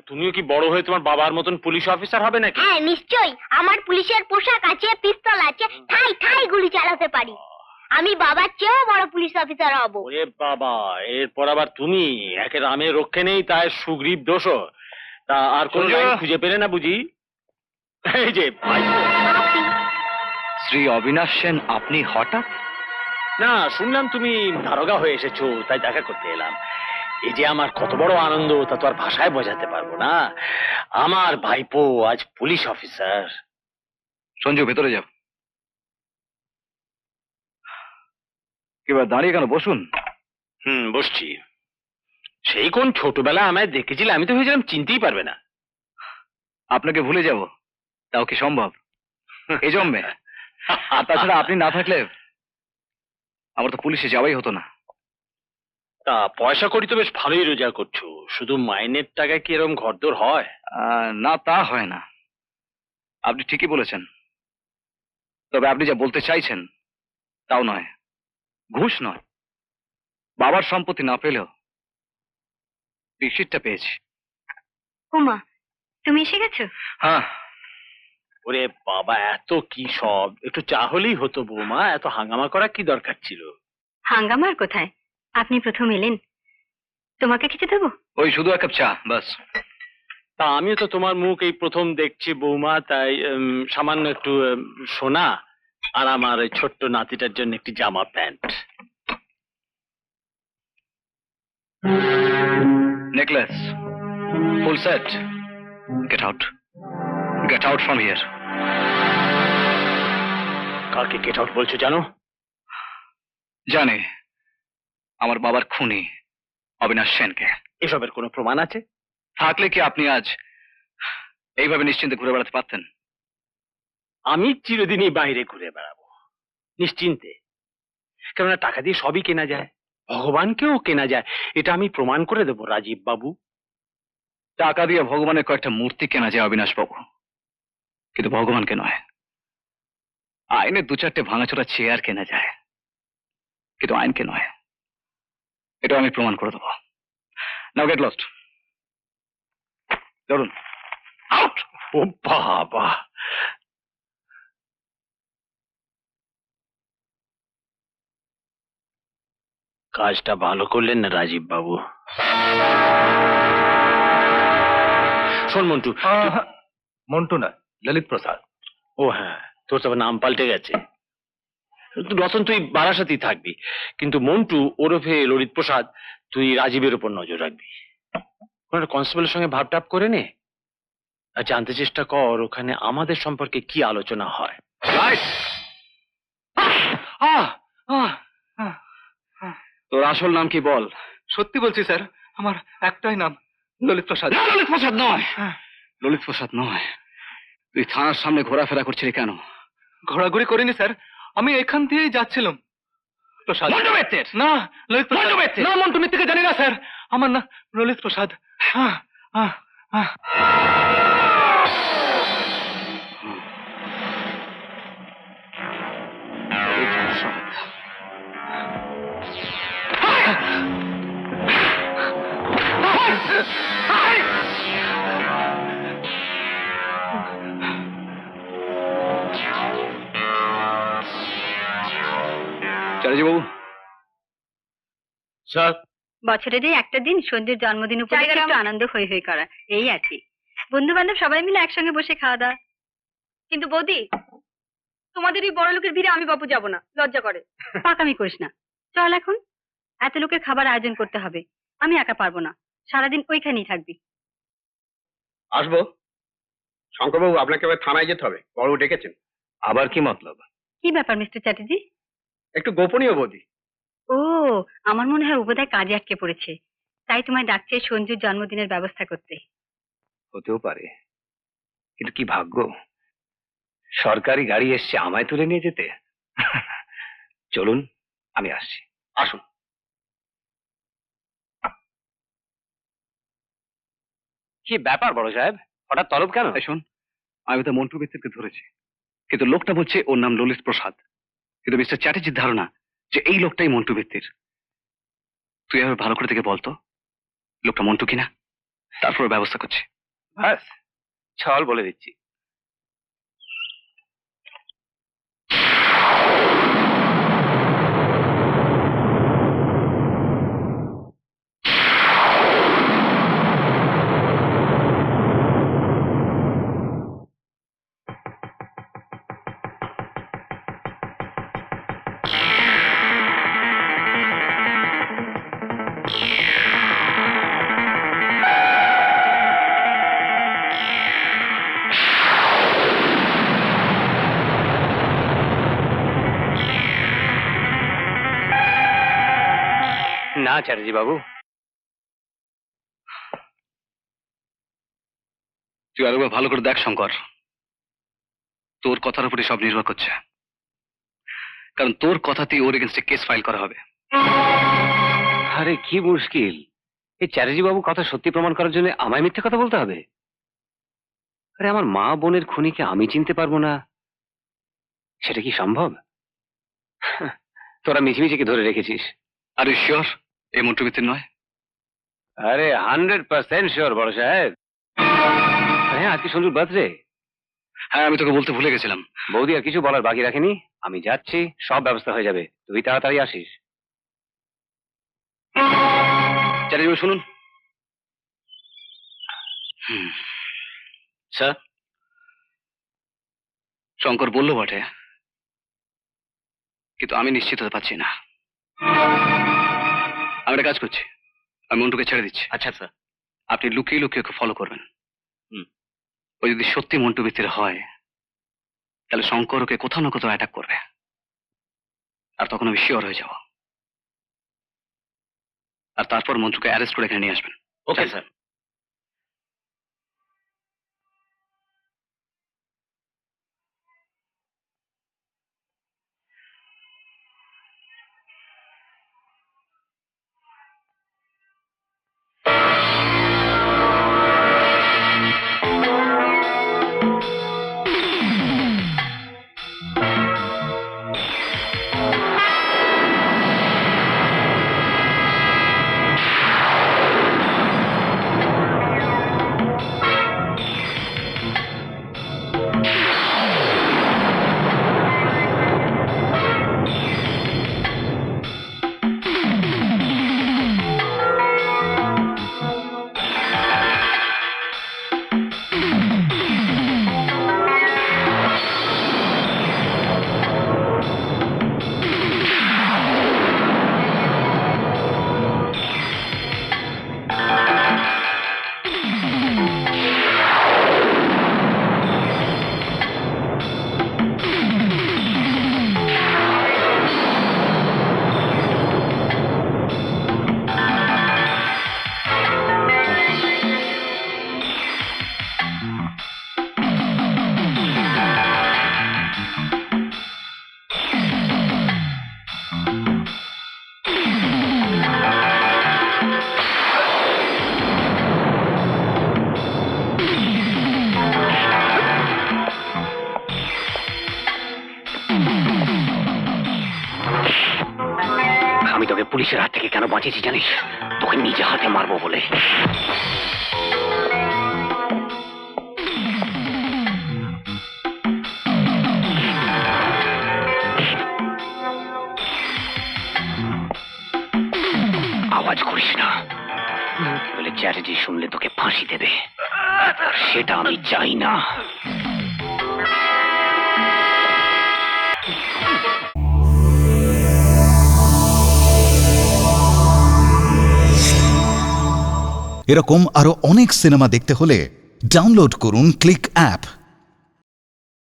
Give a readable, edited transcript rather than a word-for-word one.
তুমিও কি বড় হয়ে তোমার বাবার মতন পুলিশ অফিসার হবে নাকি? হ্যাঁ নিশ্চয়ই, আমার পুলিশের পোশাক আছে, পিস্তল আছে, ঠাই ঠাই গুলি চালাতে পারি। আমি বাবার চেয়েও বড় পুলিশ অফিসার হব। ওরে বাবা, এরপর আবার তুমি একে রামের রক্ষে নেই তাই সুগ্রীব দোষ। তা আর কোন লাইন খুঁজে পেলে না বুঝি? এই যে ভাইপো। শ্রী অবিনাশ সেন, আপনি হঠাৎ? না, শুনলাম তুমি দারোগা হয়ে এসেছো, তাই দেখা করতে এলাম। এই যে আমার কত বড় আনন্দ তা তো আর ভাষায় বোঝাতে পারবো না। আমার ভাইপো আজ পুলিশ অফিসার। সঞ্জু, ভেতরে যাও। এবার দাঁড়িয়ে কেন, বসুন। বসছি। সেই কোন ছোটবেলা আমায় দেখেছিলে, আমি তো ভেবেছিলাম চিনতেই পারবে না। আপনাকে ভুলে যাব, তাও কি সম্ভব এই জন্মে? আর তাছাড়া আপনি না থাকলে আমার তো পুলিশে যাওয়াই হতো না। তা পয়সা করি তো বেশ ভালোই রোজগার করছো, শুধু মাইনের টাকায় কি এরকম ঘরদোর হয়? না, তা হয় না। আপনি ঠিকই বলেছেন, তবে আপনি যা বলতে চাইছেন তাও নয়, ঘুষ নয়। বাবার সম্পত্তি না পেলেও রিসিটটা পেয়েছি। উমা, তুমি এসে গেছো? হ্যাঁ। ওরে বাবা, এত কি সব! একটু চা হলেই হতো বৌমা, এত হাঙ্গামা করা কি দরকার ছিল? হাঙ্গামার কোথায়, আপনি প্রথম এলেন, তোমাকে কিছু দেবো? ওই শুধু এক কাপ চা, বাস। তা আমিও তো তোমার মুখ এই প্রথম দেখছি বৌমা, তাই সামান্য একটু সোনা আর আমার ওই ছোট্ট নাতিটার জন্য একটি জামা pant. Necklace, full set. Get out, get out from here. কাকে গেট আউট বলছো জানো? জানি, আমার বাবার খুনি অবিনাশ সেনকে। এসবের কোনো প্রমাণ আছে? থাকলে কি আপনি আজ এইভাবে নিশ্চিন্তে ঘুরে বেড়াতে পারতেন? আমি চিরদিনই বাইরে ঘুরে বেড়াবো নিশ্চিন্তে, কেননা টাকা দিয়ে সবই কেনা যায়, ভগবানকেও কেনা যায়। এটা আমি প্রমাণ করে দেবো রাজীব বাবু। টাকা দিয়ে ভগবানের কয়েকটা মূর্তি কেনা যায় অবিনাশ বাবু, কিন্তু ভগবানকে নয়। আইনের দু চারটে ভাঙাচোরা চেয়ার কেনা যায়, কিন্তু আইনকে নয়। এটা আমি প্রমাণ করে দেবো। নাও গেট লস্ট। ধরুন, আউট। ও বাবা, কাজটা ভালো করলেন না রাজীব বাবু। শোন মন্টু। মন্টু না, ললিত প্রসাদ। ও হ্যাঁ, তোর তো আবার নাম পাল্টে গেছে। রতন, তুই বারাসাতেই থাকবি, কিন্তু মন্টু ওরফে ললিত প্রসাদ তুই রাজীবের উপর নজর রাখবি। কোন একটা কনস্টেবলের সঙ্গে ভাবটাপ করে নে আর জানতে চেষ্টা কর ওখানে আমাদের সম্পর্কে কি আলোচনা হয়। তোর আসল নাম কি বল? সত্যি বলছি স্যার, আমার একটাই নাম, ললিত প্রসাদ। ললিত প্রসাদ নয়, ললিত প্রসাদ নয়। তুই থানার সামনে ঘোরাফেরা করছিলি কেন? ঘোরাঘুরি করিনি স্যার, আমি এখান দিয়েই যাচ্ছিলাম। প্রসাদ না, ললিত প্রসাদ না, মন্টু মিত্তিকে জানি না স্যার, আমার না ললিত প্রসাদ। চ্যাটার্জি বাবু। স্যার, বছরের এই একটা দিন সঞ্জুর জন্মদিন উপলক্ষে একটু আনন্দ হই হই করা, এই আর কি। বন্ধু বান্ধব সবাই মিলে একসঙ্গে বসে খাওয়া দাওয়া। কিন্তু বৌদি, তোমাদের এই বড় লোকের ভিড়ে আমি বাপু যাব না, লজ্জা করে। পাকামি করিস না, চল এখন। এত লোকের খাবার আয়োজন করতে হবে, আমি একা পারবো না, সারাদিন ওইখানেই থাকবি। আসবো। শঙ্করবাবু, আপনাকে এবার থানায় যেতে হবে, বড়বাবু ডেকেছেন। আবার কি মতলব? কি ব্যাপার মিস্টার চ্যাটার্জি? একটু গোপনীয় বৌদি। ও, আমার মনে হয় বোধহয় কাজে আটকে পড়েছে, তাই তোমায় ডাকছে সঞ্জুর জন্মদিনের ব্যবস্থা করতে। হতেও পারে, কিন্তু কি ভাগ্য, সরকারি গাড়ি এসছে আমায় তুলে নিয়ে যেতে। চলুন, আমি আসছি। আসুন। কি ব্যাপার বড় সাহেব, হঠাৎ তলব কেন? শোন, আমি তো মন্টু মিত্রকে ধরেছি, কিন্তু লোকটা বলছে ওর নাম ললিত প্রসাদ। কিন্তু মিস্টার চ্যাটার্জির ধারণা যে এই লোকটাই মন্টু মিত্রের। তুই এবার ভালো করে দেখে বলতো লোকটা মন্টু কিনা, তারপর ব্যবস্থা করছি। ব্যাস চল বলে দিচ্ছি। না চ্যাটার্জি বাবু, তুই আরেকবার ভালো করে দেখ শঙ্কর, তোর কথার উপরই সব নির্ভর করছে, কারণ তোর কথাতেই ওর এগেনস্টে কেস ফাইল করা হবে। আরে কি মুশকিল, এই চ্যাটার্জি বাবু কথা সত্যি প্রমাণ করার জন্য আমায় মিথ্যে কথা বলতে হবে? আরে আমার মা বোনের খুনিকে আমি চিনতে পারবো না, সেটা কি সম্ভব? তোরা মিছিমিছিকে ধরে রেখেছিস। আর শিওর এই মন্টু মিত্তির নয়? আরে 100% শিওর বড় সাহেব। হ্যাঁ, আজকে সঞ্জুর বার্থডে। হ্যাঁ, আমি তোকে বলতে ভুলে গেছিলাম। বৌদি আর কিছু বলার বাকি রাখেনি, আমি যাচ্ছি, সব ব্যবস্থা হয়ে যাবে, তুই তাড়াতাড়ি আসিস। চ্যাটার্জি শুনুন। স্যার, শঙ্কর বলল বটে, কিন্তু আমি নিশ্চিত হতে পারছি না। আমি একটা কাজ করছি, আমি মন্টুকে ছেড়ে দিচ্ছি। আচ্ছা স্যার। আপনি লুকিয়ে লুকিয়ে ওকে ফলো করবেন। ও যদি সত্যি মন্টু মিত্তির হয়, তাহলে শঙ্কর ওকে কোথাও না কোথাও অ্যাটাক করবে, আর তখন আমি শিওর হয়ে যাব। আর তারপর মন্টুকে অ্যারেস্ট করে এখানে নিয়ে আসবেন। Okay sir. আমি তোকে পুলিশের হাত থেকে কেন বাঁচিয়েছি জানিস? তোকে নিজে হাতে মারবো বলে। আওয়াজ করিস না, বলে চ্যাটার্জি শুনলে তোকে ফাঁসি দেবে, সেটা আমি চাই না। এরকম আরো অনেক সিনেমা দেখতে হলে ডাউনলোড করুন ক্লিক অ্যাপ।